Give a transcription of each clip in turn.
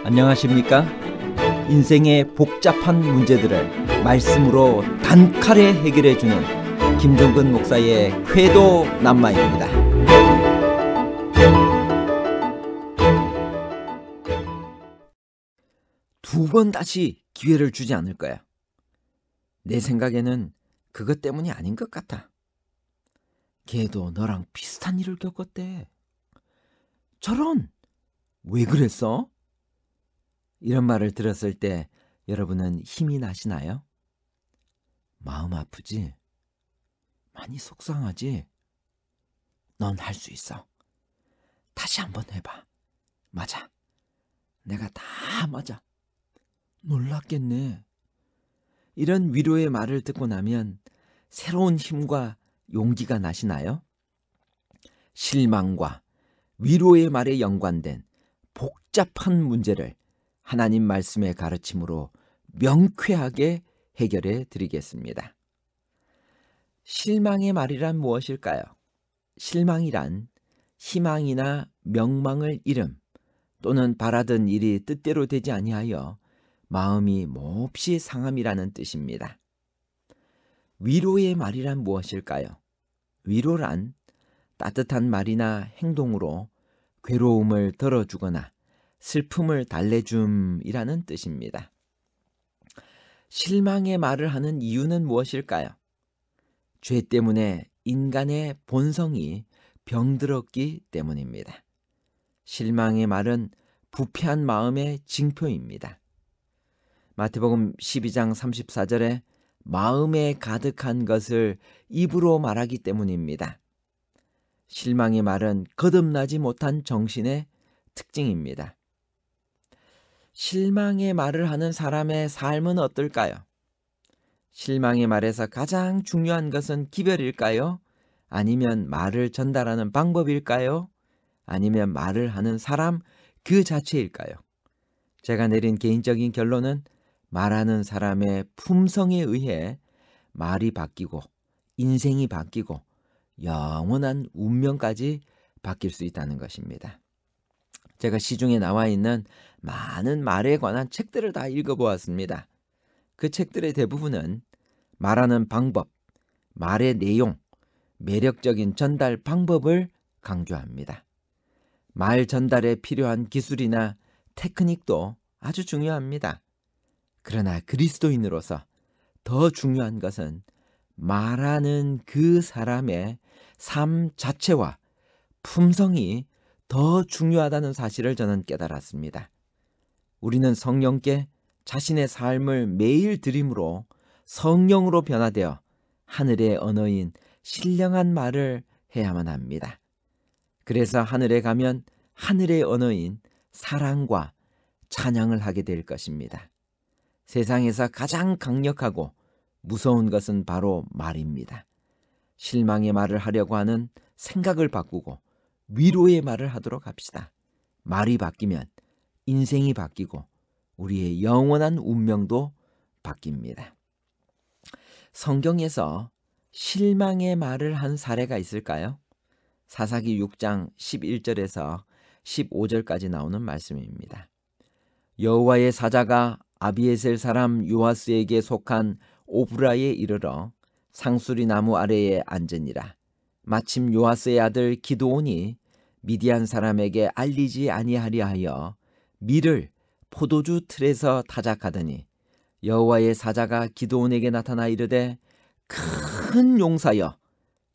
안녕하십니까? 인생의 복잡한 문제들을 말씀으로 단칼에 해결해주는 김종근 목사의 쾌도 남마입니다. 두 번 다시 기회를 주지 않을 거야. 내 생각에는 그것 때문이 아닌 것 같아. 걔도 너랑 비슷한 일을 겪었대. 저런! 왜 그랬어? 이런 말을 들었을 때 여러분은 힘이 나시나요? 마음 아프지? 많이 속상하지? 넌 할 수 있어. 다시 한번 해봐. 맞아. 내가 다 맞아. 놀랐겠네. 이런 위로의 말을 듣고 나면 새로운 힘과 용기가 나시나요? 실망과 위로의 말에 연관된 복잡한 문제를 하나님 말씀의 가르침으로 명쾌하게 해결해 드리겠습니다. 실망의 말이란 무엇일까요? 실망이란 희망이나 명망을 잃음 또는 바라던 일이 뜻대로 되지 아니하여 마음이 몹시 상함이라는 뜻입니다. 위로의 말이란 무엇일까요? 위로란 따뜻한 말이나 행동으로 괴로움을 덜어주거나 슬픔을 달래줌이라는 뜻입니다. 실망의 말을 하는 이유는 무엇일까요? 죄 때문에 인간의 본성이 병들었기 때문입니다. 실망의 말은 부패한 마음의 징표입니다. 마태복음 12장 34절에 마음에 가득한 것을 입으로 말하기 때문입니다. 실망의 말은 거듭나지 못한 정신의 특징입니다. 실망의 말을 하는 사람의 삶은 어떨까요? 실망의 말에서 가장 중요한 것은 기별일까요? 아니면 말을 전달하는 방법일까요? 아니면 말을 하는 사람 그 자체일까요? 제가 내린 개인적인 결론은 말하는 사람의 품성에 의해 말이 바뀌고 인생이 바뀌고 영원한 운명까지 바뀔 수 있다는 것입니다. 제가 시중에 나와 있는 많은 말에 관한 책들을 다 읽어보았습니다. 그 책들의 대부분은 말하는 방법, 말의 내용, 매력적인 전달 방법을 강조합니다. 말 전달에 필요한 기술이나 테크닉도 아주 중요합니다. 그러나 그리스도인으로서 더 중요한 것은 말하는 그 사람의 삶 자체와 품성이 더 중요하다는 사실을 저는 깨달았습니다. 우리는 성령께 자신의 삶을 매일 드림으로 성령으로 변화되어 하늘의 언어인 신령한 말을 해야만 합니다. 그래서 하늘에 가면 하늘의 언어인 사랑과 찬양을 하게 될 것입니다. 세상에서 가장 강력하고 무서운 것은 바로 말입니다. 실망의 말을 하려고 하는 생각을 바꾸고 위로의 말을 하도록 합시다. 말이 바뀌면 인생이 바뀌고 우리의 영원한 운명도 바뀝니다. 성경에서 실망의 말을 한 사례가 있을까요? 사사기 6장 11절에서 15절까지 나오는 말씀입니다. 여호와의 사자가 아비에셀 사람 요아스에게 속한 오브라에 이르러 상수리 나무 아래에 앉으니라. 마침 요아스의 아들 기드온이 미디안 사람에게 알리지 아니하려 하여 밀을 포도주 틀에서 타작하더니 여호와의 사자가 기드온에게 나타나 이르되 큰 용사여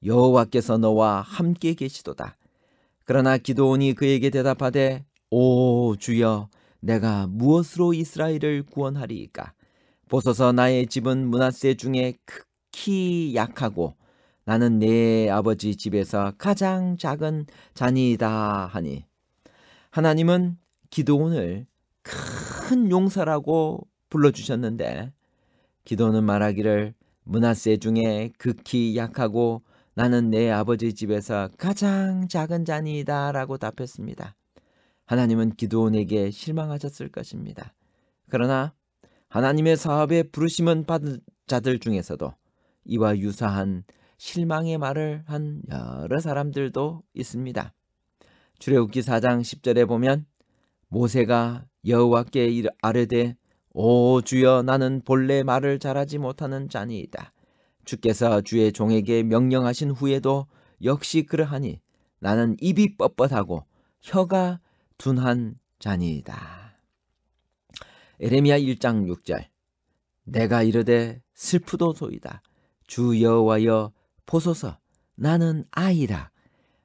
여호와께서 너와 함께 계시도다. 그러나 기드온이 그에게 대답하되 오 주여 내가 무엇으로 이스라엘을 구원하리이까? 보소서 나의 집은 므낫세 중에 극히 약하고 나는 내 아버지 집에서 가장 작은 자니이다 하니 하나님은 기드온을 큰 용사라고 불러주셨는데 기드온은 말하기를 므낫세 중에 극히 약하고 나는 내 아버지 집에서 가장 작은 자니이다 라고 답했습니다. 하나님은 기드온에게 실망하셨을 것입니다. 그러나 하나님의 사업에 부르심은 받은 자들 중에서도 이와 유사한 실망의 말을 한 여러 사람들도 있습니다. 출애굽기 4장 10절에 보면 모세가 여호와께 아뢰되 오 주여 나는 본래 말을 잘하지 못하는 자니이다. 주께서 주의 종에게 명령하신 후에도 역시 그러하니 나는 입이 뻣뻣하고 혀가 둔한 자니이다. 에레미야 1장 6절 내가 이르되 슬프도소이다. 주 여호와여 보소서 나는 아이라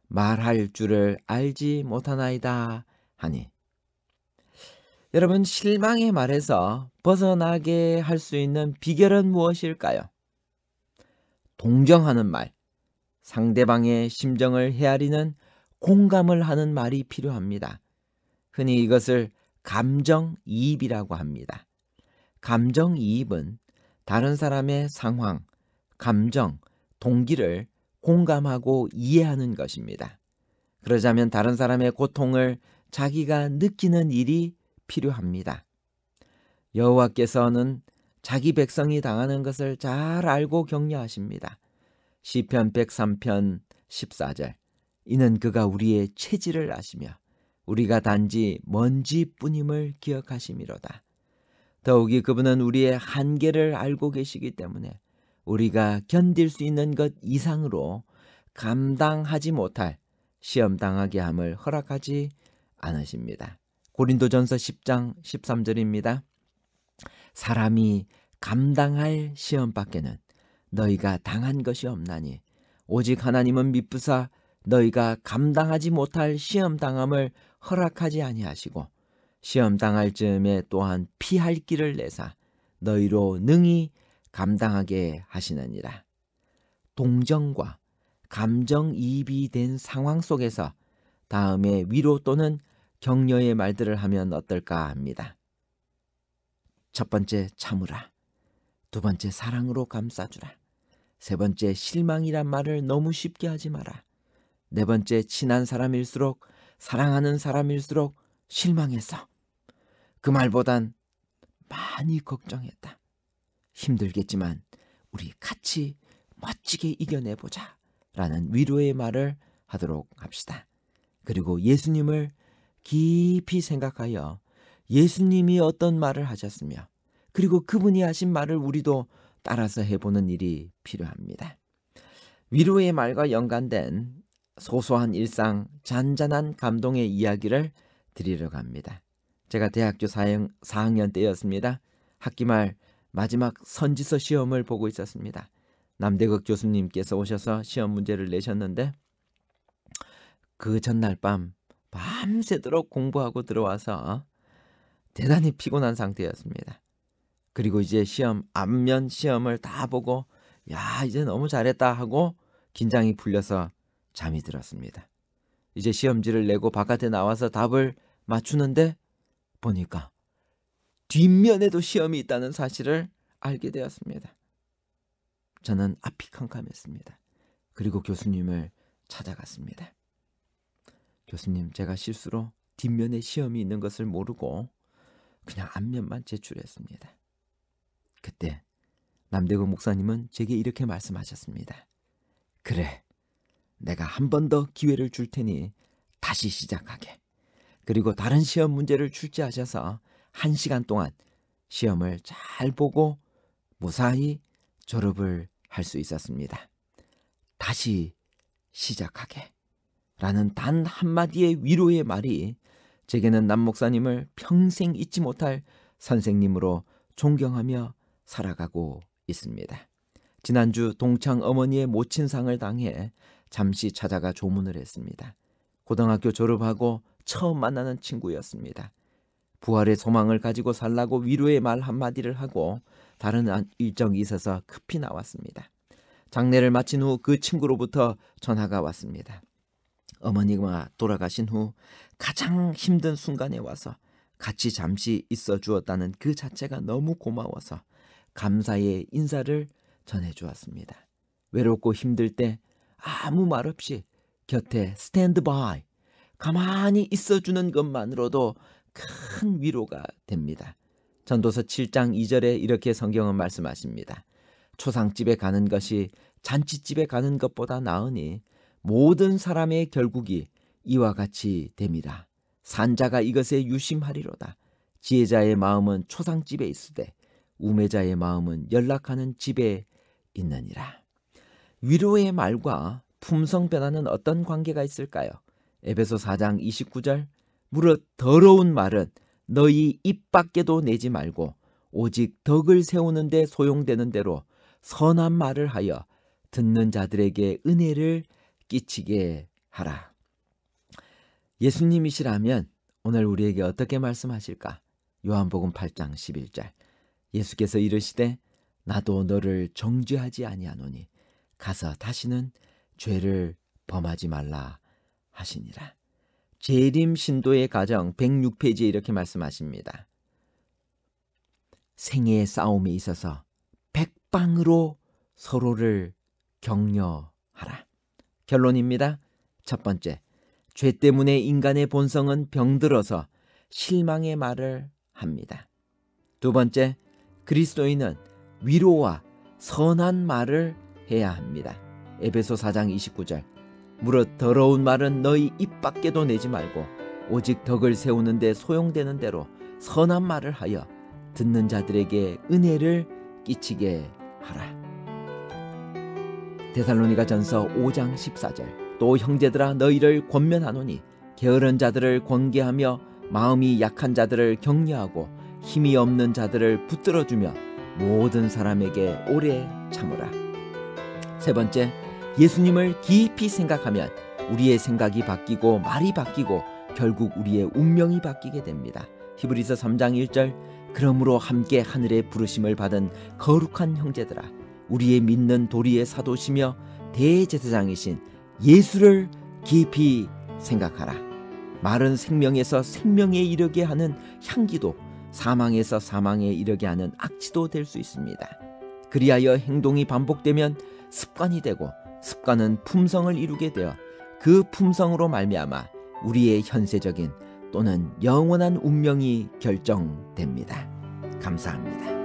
말할 줄을 알지 못하나이다 하니 여러분 실망의 말에서 벗어나게 할 수 있는 비결은 무엇일까요? 동정하는 말, 상대방의 심정을 헤아리는 공감을 하는 말이 필요합니다. 흔히 이것을 감정이입이라고 합니다. 감정이입은 다른 사람의 상황, 감정, 동기를 공감하고 이해하는 것입니다. 그러자면 다른 사람의 고통을 자기가 느끼는 일이 필요합니다. 여호와께서는 자기 백성이 당하는 것을 잘 알고 격려하십니다. 시편 103편 14절 이는 그가 우리의 체질을 아시며 우리가 단지 먼지뿐임을 기억하심이로다. 더욱이 그분은 우리의 한계를 알고 계시기 때문에 우리가 견딜 수 있는 것 이상으로 감당하지 못할 시험당하게 함을 허락하지 않으십니다. 고린도전서 10장 13절입니다. 사람이 감당할 시험밖에는 너희가 당한 것이 없나니 오직 하나님은 미쁘사 너희가 감당하지 못할 시험당함을 허락하지 아니하시고 시험당할 즈음에 또한 피할 길을 내사 너희로 능히 감당하게 하시느니라. 동정과 감정이입이 된 상황 속에서 다음에 위로 또는 격려의 말들을 하면 어떨까 합니다. 첫 번째 참으라. 두 번째 사랑으로 감싸주라. 세 번째 실망이란 말을 너무 쉽게 하지 마라. 네 번째 친한 사람일수록 사랑하는 사람일수록 실망했어. 그 말보단 많이 걱정했다. 힘들겠지만 우리 같이 멋지게 이겨내보자 라는 위로의 말을 하도록 합시다. 그리고 예수님을 깊이 생각하여 예수님이 어떤 말을 하셨으며 그리고 그분이 하신 말을 우리도 따라서 해보는 일이 필요합니다. 위로의 말과 연관된 소소한 일상 잔잔한 감동의 이야기를 드리려고 합니다. 제가 대학교 4학년 때였습니다. 학기 말 마지막 선지서 시험을 보고 있었습니다. 남대극 교수님께서 오셔서 시험 문제를 내셨는데 그 전날 밤 밤새도록 공부하고 들어와서 대단히 피곤한 상태였습니다. 그리고 이제 시험 앞면 시험을 다 보고 야 이제 너무 잘했다 하고 긴장이 풀려서 잠이 들었습니다. 이제 시험지를 내고 바깥에 나와서 답을 맞추는데 보니까 뒷면에도 시험이 있다는 사실을 알게 되었습니다. 저는 앞이 캄캄했습니다. 그리고 교수님을 찾아갔습니다. 교수님, 제가 실수로 뒷면에 시험이 있는 것을 모르고 그냥 앞면만 제출했습니다. 그때 남대구 목사님은 제게 이렇게 말씀하셨습니다. 그래, 내가 한 번 더 기회를 줄 테니 다시 시작하게. 그리고 다른 시험 문제를 출제하셔서 1시간 동안 시험을 잘 보고 무사히 졸업을 할 수 있었습니다. 다시 시작하게 라는 단 한마디의 위로의 말이 제게는 남 목사님을 평생 잊지 못할 선생님으로 존경하며 살아가고 있습니다. 지난주 동창 어머니의 모친상을 당해 잠시 찾아가 조문을 했습니다. 고등학교 졸업하고 처음 만나는 친구였습니다. 부활의 소망을 가지고 살라고 위로의 말 한마디를 하고 다른 일정이 있어서 급히 나왔습니다. 장례를 마친 후 그 친구로부터 전화가 왔습니다. 어머니가 돌아가신 후 가장 힘든 순간에 와서 같이 잠시 있어 주었다는 그 자체가 너무 고마워서 감사의 인사를 전해주었습니다. 외롭고 힘들 때 아무 말 없이 곁에 스탠드 바이, 가만히 있어주는 것만으로도 큰 위로가 됩니다. 전도서 7장 2절에 이렇게 성경은 말씀하십니다. 초상집에 가는 것이 잔치집에 가는 것보다 나으니 모든 사람의 결국이 이와 같이 됨이라. 산자가 이것에 유심하리로다. 지혜자의 마음은 초상집에 있으되 우매자의 마음은 연락하는 집에 있느니라. 위로의 말과 품성 변화는 어떤 관계가 있을까요? 에베소 4장 29절, 무릇 더러운 말은 너희 입 밖에도 내지 말고 오직 덕을 세우는 데 소용되는 대로 선한 말을 하여 듣는 자들에게 은혜를 끼치게 하라. 예수님이시라면 오늘 우리에게 어떻게 말씀하실까? 요한복음 8장 11절, 예수께서 이르시되 나도 너를 정죄하지 아니하노니 가서 다시는 죄를 범하지 말라 하시니라. 재림 신도의 가정 106페이지에 이렇게 말씀하십니다. 생애의 싸움에 있어서 백방으로 서로를 격려하라. 결론입니다. 첫 번째, 죄 때문에 인간의 본성은 병들어서 실망의 말을 합니다. 두 번째, 그리스도인은 위로와 선한 말을 해야 합니다. 에베소 4장 29절, 무릇 더러운 말은 너희 입 밖에도 내지 말고 오직 덕을 세우는 데 소용되는 대로 선한 말을 하여 듣는 자들에게 은혜를 끼치게 하라. 데살로니가전서 5장 14절, 또 형제들아 너희를 권면하노니 게으른 자들을 권계하며 마음이 약한 자들을 격려하고 힘이 없는 자들을 붙들어주며 모든 사람에게 오래 참으라. 세 번째, 예수님을 깊이 생각하면 우리의 생각이 바뀌고 말이 바뀌고 결국 우리의 운명이 바뀌게 됩니다. 히브리서 3장 1절, 그러므로 함께 하늘의 부르심을 받은 거룩한 형제들아 우리의 믿는 도리의 사도시며 대제사장이신 예수를 깊이 생각하라. 말은 생명에서 생명에 이르게 하는 향기도 사망에서 사망에 이르게 하는 악취도 될 수 있습니다. 그리하여 행동이 반복되면 습관이 되고 습관은 품성을 이루게 되어 그 품성으로 말미암아 우리의 현세적인 또는 영원한 운명이 결정됩니다. 감사합니다.